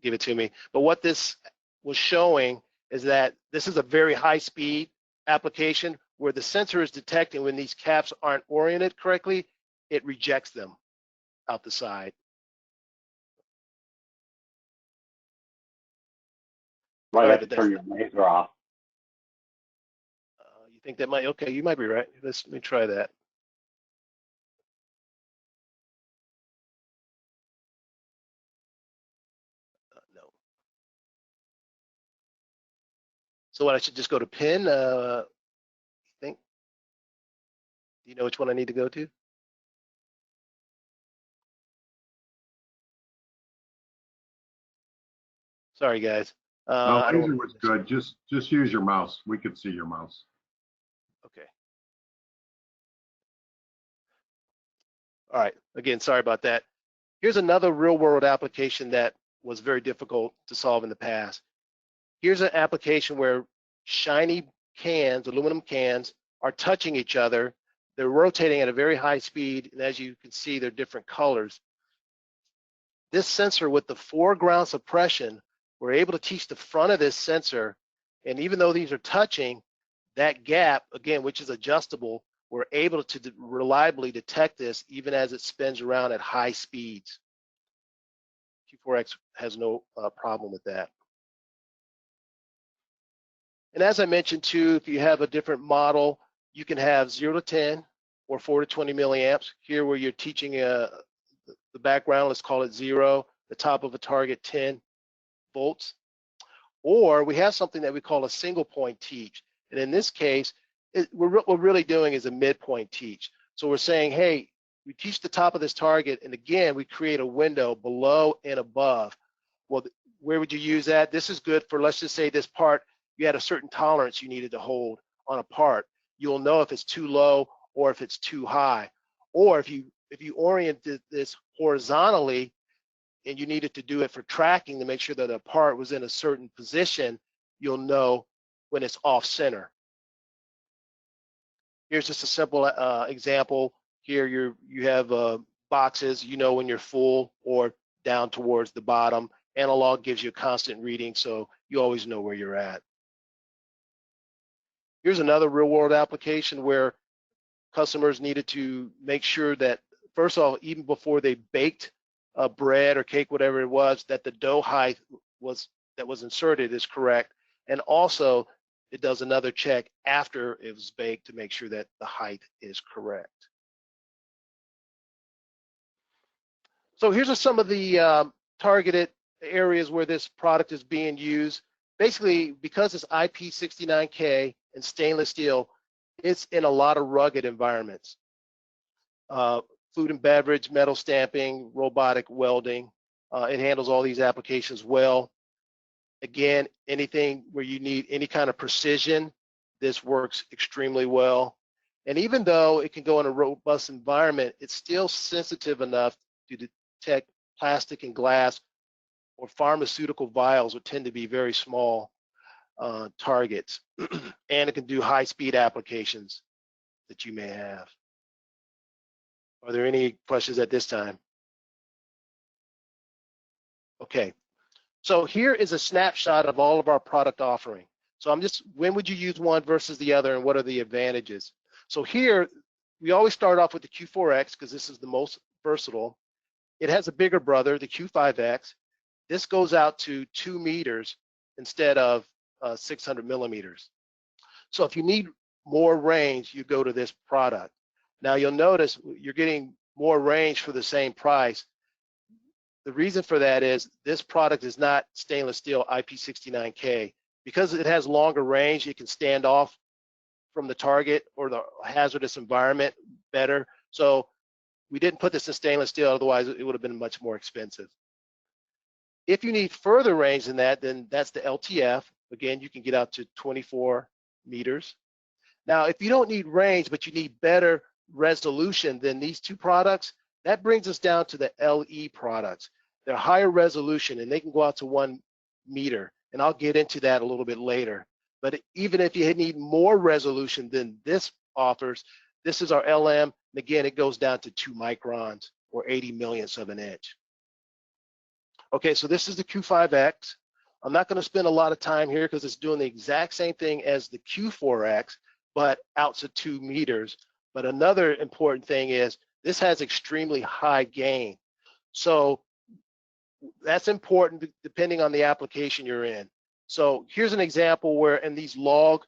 give it to me. But what this was showing is that this is a very high speed application where the sensor is detecting when these caps aren't oriented correctly, it rejects them. out the side. Might Sorry, have to but turn your laser off. you think that might, okay, you might be right. Let me try that. No. So what, I should just go to pin, think? Do you know which one I need to go to? Sorry, guys. I don't Laser was good. Just use your mouse. We could see your mouse. Okay. All right. Again, sorry about that. Here's another real-world application that was very difficult to solve in the past. Here's an application where shiny cans, aluminum cans, are touching each other. They're rotating at a very high speed, and as you can see, they're different colors. This sensor with the foreground suppression, we're able to teach the front of this sensor, and even though these are touching, that gap, again, which is adjustable, we're able to reliably detect this even as it spins around at high speeds. Q4X has no problem with that. And as I mentioned too, if you have a different model, you can have 0 to 10 or 4 to 20 milliamps. Here where you're teaching the background, let's call it 0, the top of a target 10 volts. Or we have something that we call a single point teach. And in this case, what we're really doing is a midpoint teach. So we're saying, hey, we teach the top of this target, and again, we create a window below and above. Well, where would you use that? This is good for, let's just say this part, you had a certain tolerance you needed to hold on a part. You'll know if it's too low or if it's too high. Or if you oriented this horizontally and you needed to do it for tracking to make sure that a part was in a certain position, you'll know when it's off center. Here's just a simple example. Here you have boxes, you know when you're full or down towards the bottom. Analog gives you a constant reading, so you always know where you're at. Here's another real world application where customers needed to make sure that, first of all, even before they baked bread or cake, whatever it was, that the dough height that was inserted is correct. And also, it does another check after it was baked to make sure that the height is correct. So here's some of the targeted areas where this product is being used. Basically, because it's IP69K and stainless steel, it's in a lot of rugged environments. Food and beverage, metal stamping, robotic welding. It handles all these applications well. Again, anything where you need any kind of precision, this works extremely well. And even though it can go in a robust environment, it's still sensitive enough to detect plastic and glass or pharmaceutical vials, which tend to be very small targets. And it can do high-speed applications that you may have. Are there any questions at this time? Okay. So here is a snapshot of all of our product offering. So when would you use one versus the other, and what are the advantages? So here, we always start off with the Q4X because this is the most versatile. It has a bigger brother, the Q5X. This goes out to 2 meters instead of 600 millimeters. So if you need more range, you go to this product. Now you'll notice you're getting more range for the same price. The reason for that is this product is not stainless steel IP69K. Because it has longer range, it can stand off from the target or the hazardous environment better. So we didn't put this in stainless steel, otherwise it would have been much more expensive. If you need further range than that, then that's the LTF. Again, you can get out to 24 meters. Now, if you don't need range, but you need better resolution than these two products, that brings us down to the LE products. They're higher resolution and they can go out to 1 meter. And I'll get into that a little bit later. But even if you need more resolution than this offers, this is our LM. And again, it goes down to 2 microns or 80 millionths of an inch. Okay, so this is the Q5X. I'm not going to spend a lot of time here because it's doing the exact same thing as the Q4X, but out to 2 meters. But another important thing is This has extremely high gain. So that's important depending on the application you're in. So here's an example where in these log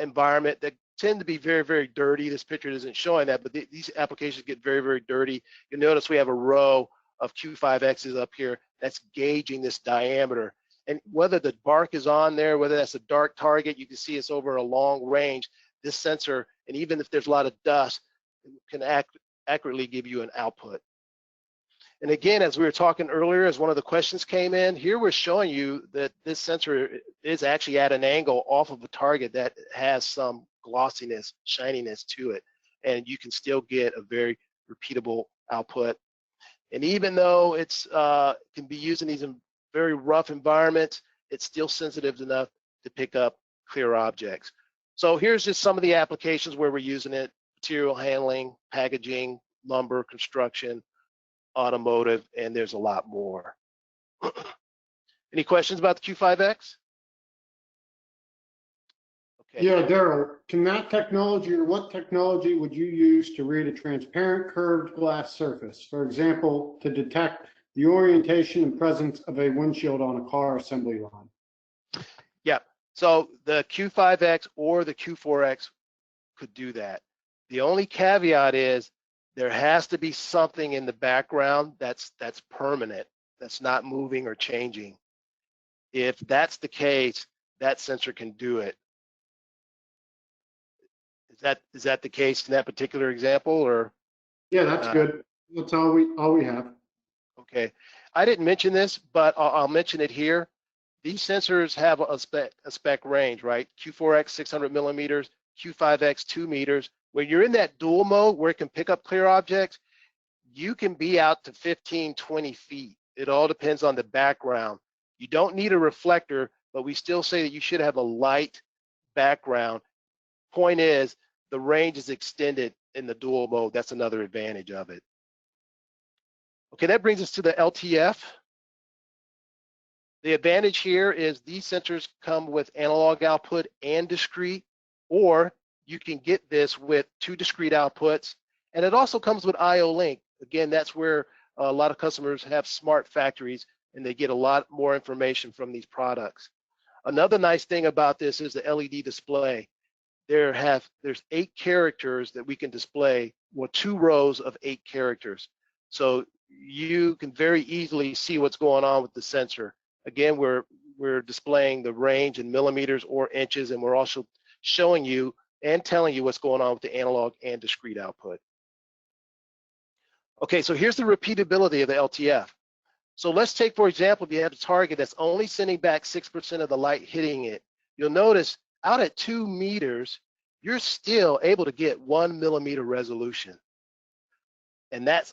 environment that tend to be very, very dirty. This picture isn't showing that, but these applications get very, very dirty. You'll notice we have a row of Q5Xs up here that's gauging this diameter. And whether the bark is on there, whether that's a dark target, you can see it's over a long range. This sensor, and even if there's a lot of dust, can accurately give you an output. And again, as we were talking earlier, as one of the questions came in, here we're showing you that this sensor is actually at an angle off of a target that has some glossiness, shininess to it, and you can still get a very repeatable output. And even though it's can be used in these very rough environments, it's still sensitive enough to pick up clear objects. So here's just some of the applications where we're using it: material handling, packaging, lumber, construction, automotive, and there's a lot more. Any questions about the Q5X? Okay. Yeah, Daryl, can that technology, or what technology would you use to read a transparent curved glass surface? For example, to detect the orientation and presence of a windshield on a car assembly line. Yeah, so the Q5X or the Q4X could do that. The only caveat is there has to be something in the background that's permanent, that's not moving or changing. If that's the case, that sensor can do it. Is that the case in that particular example, or? Yeah, that's good. That's all we have. Okay, I didn't mention this, but I'll mention it here. These sensors have a spec range, right? Q4X 600 millimeters, Q5X 2 meters. When you're in that dual mode where it can pick up clear objects, you can be out to 15, 20 feet. It all depends on the background. You don't need a reflector, but we still say that you should have a light background. Point is, the range is extended in the dual mode. That's another advantage of it. Okay, that brings us to the LTF. The advantage here is these sensors come with analog output and discrete, or you can get this with 2 discrete outputs, and it also comes with IO Link. Again, that's where a lot of customers have smart factories and they get a lot more information from these products. Another nice thing about this is the LED display. There's 8 characters that we can display, or 2 rows of 8 characters. So you can very easily see what's going on with the sensor. Again, we're displaying the range in millimeters or inches, and we're also showing you and telling you what's going on with the analog and discrete output. Okay, so here's the repeatability of the LTF. So let's take, for example, if you have a target that's only sending back 6% of the light hitting it, you'll notice out at 2 meters, you're still able to get 1 millimeter resolution. And that's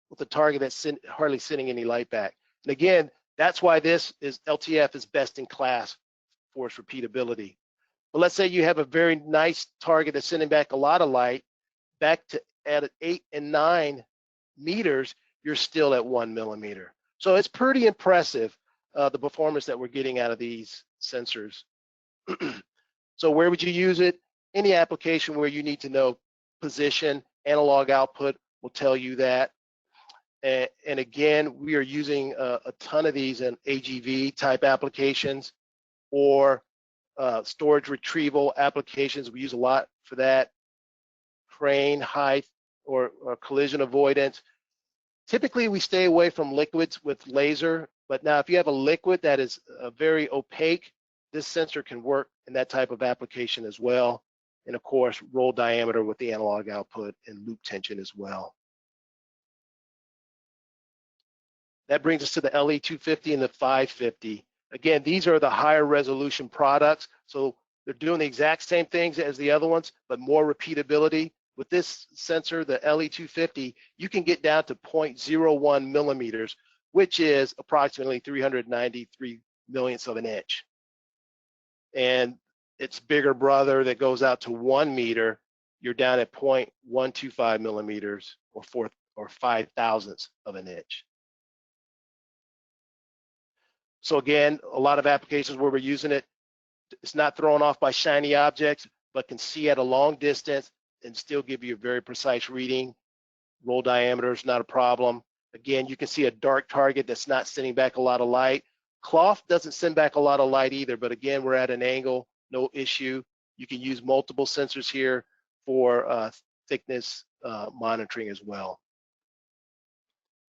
with a target that's hardly sending any light back. And again, that's why LTF is best in class for its repeatability. But let's say you have a very nice target that's sending back a lot of light, back to at 8 and 9 meters, you're still at 1 millimeter. So it's pretty impressive, the performance that we're getting out of these sensors. So where would you use it? Any application where you need to know position, analog output will tell you that. And again, we are using a ton of these in AGV type applications or storage retrieval applications. We use a lot for that. Crane height or collision avoidance. Typically, we stay away from liquids with laser, but now if you have a liquid that is very opaque, this sensor can work in that type of application as well. And of course, roll diameter with the analog output and loop tension as well. That brings us to the LE250 and the 550. Again, these are the higher resolution products. So they're doing the exact same things as the other ones, but more repeatability. With this sensor, the LE250, you can get down to 0.01 millimeters, which is approximately 393 millionths of an inch. And its bigger brother that goes out to 1 meter, you're down at 0.125 millimeters or 5 thousandths of an inch. So again, a lot of applications where we're using it, it's not thrown off by shiny objects, but can see at a long distance and still give you a very precise reading. Roll diameter is not a problem. Again, you can see a dark target that's not sending back a lot of light. Cloth doesn't send back a lot of light either, but again, we're at an angle, no issue. You can use multiple sensors here for thickness monitoring as well.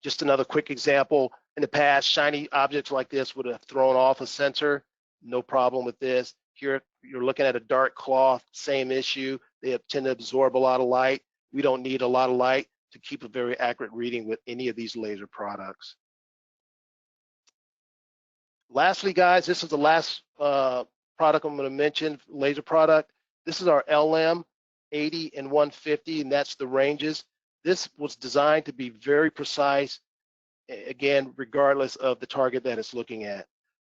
Just another quick example. In the past, shiny objects like this would have thrown off a sensor. No problem with this. Here, you're looking at a dark cloth, same issue. They tend to absorb a lot of light. We don't need a lot of light to keep a very accurate reading with any of these laser products. Lastly, guys, this is the last product I'm going to mention, laser product. This is our LM 80 and 150, and that's the ranges. This was designed to be very precise, again, regardless of the target that it's looking at.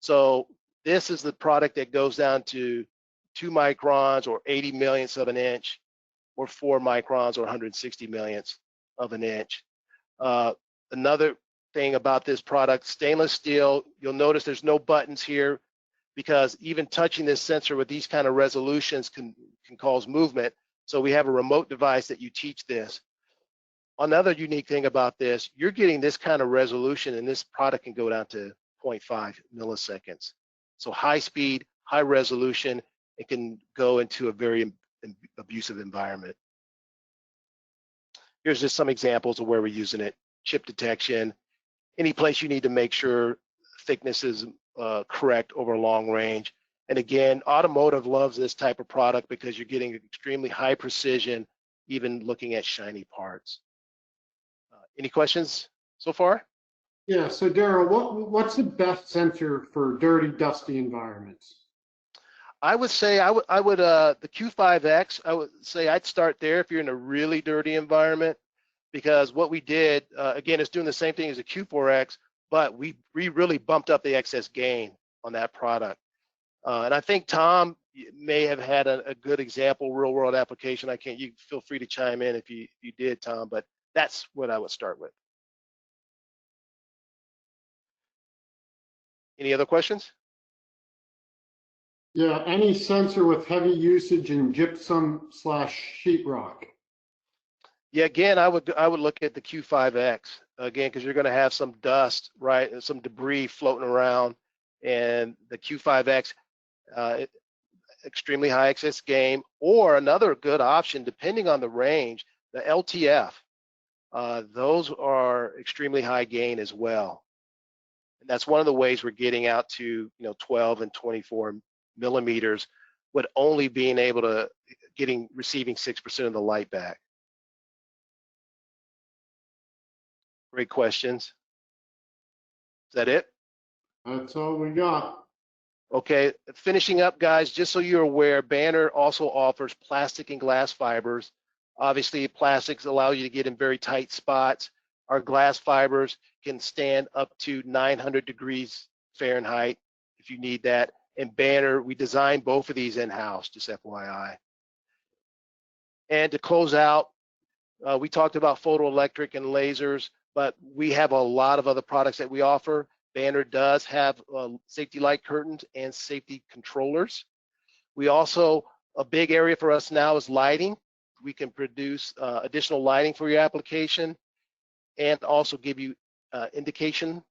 So this is the product that goes down to 2 microns or 80 millionths of an inch, or 4 microns or 160 millionths of an inch. Another thing about this product, stainless steel, you'll notice there's no buttons here, because even touching this sensor with these kind of resolutions can cause movement. So we have a remote device that you teach this. Another unique thing about this, you're getting this kind of resolution, and this product can go down to 0.5 milliseconds. So high speed, high resolution, it can go into a very abusive environment. Here's just some examples of where we're using it. Chip detection, any place you need to make sure thickness is correct over long range. And again, automotive loves this type of product because you're getting extremely high precision, even looking at shiny parts. Any questions so far? Yeah, so Daryl, what's the best sensor for dirty, dusty environments? I would say the Q5X, I would say I'd start there if you're in a really dirty environment, because what we did, again, is doing the same thing as the Q4X, but we really bumped up the excess gain on that product. And I think Tom may have had a good example, real world application. You feel free to chime in if you did, Tom, but that's what I would start with. Any other questions? Yeah, any sensor with heavy usage in gypsum / sheetrock. Yeah, again, I would look at the Q5X again, because you're going to have some dust, right, and some debris floating around, and the Q5X, extremely high excess gain, or another good option, depending on the range, the LTF. Those are extremely high gain as well. And that's one of the ways we're getting out to 12 and 24 millimeters, with only being able to receiving 6% of the light back. Great questions. Is that it? That's all we got. Okay, finishing up, guys, just so you're aware, Banner also offers plastic and glass fibers. Obviously, plastics allow you to get in very tight spots. Our glass fibers can stand up to 900 degrees Fahrenheit if you need that. And Banner, we designed both of these in-house, just FYI. And to close out, we talked about photoelectric and lasers, but we have a lot of other products that we offer. Banner does have safety light curtains and safety controllers. We also, a big area for us now is lighting. We can produce additional lighting for your application and also give you indication.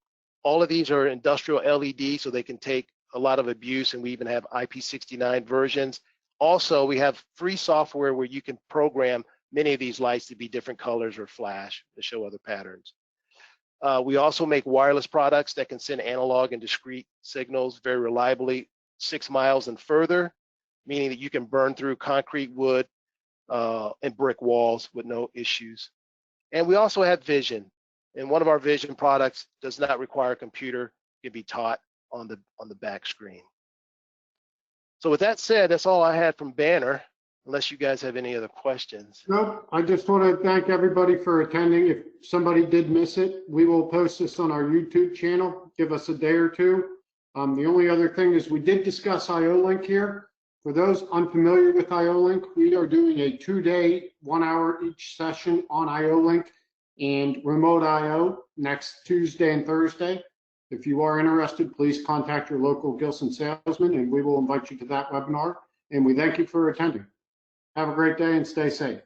All of these are industrial LED, so they can take a lot of abuse, and we even have IP69 versions. Also, we have free software where you can program many of these lights to be different colors or flash to show other patterns. We also make wireless products that can send analog and discrete signals very reliably 6 miles and further, meaning that you can burn through concrete, wood, and brick walls with no issues. And we also have vision. And one of our vision products does not require a computer, it can be taught on the back screen. So with that said, that's all I had from Banner, unless you guys have any other questions. Nope, I just want to thank everybody for attending. If somebody did miss it, we will post this on our YouTube channel. Give us a day or two. The only other thing is we did discuss IO-Link here. For those unfamiliar with IO-Link, we are doing a 2-day, 1 hour each session on IO-Link and remote IO next Tuesday and Thursday. If you are interested, please contact your local Gilson salesman and we will invite you to that webinar. And we thank you for attending. Have a great day and stay safe.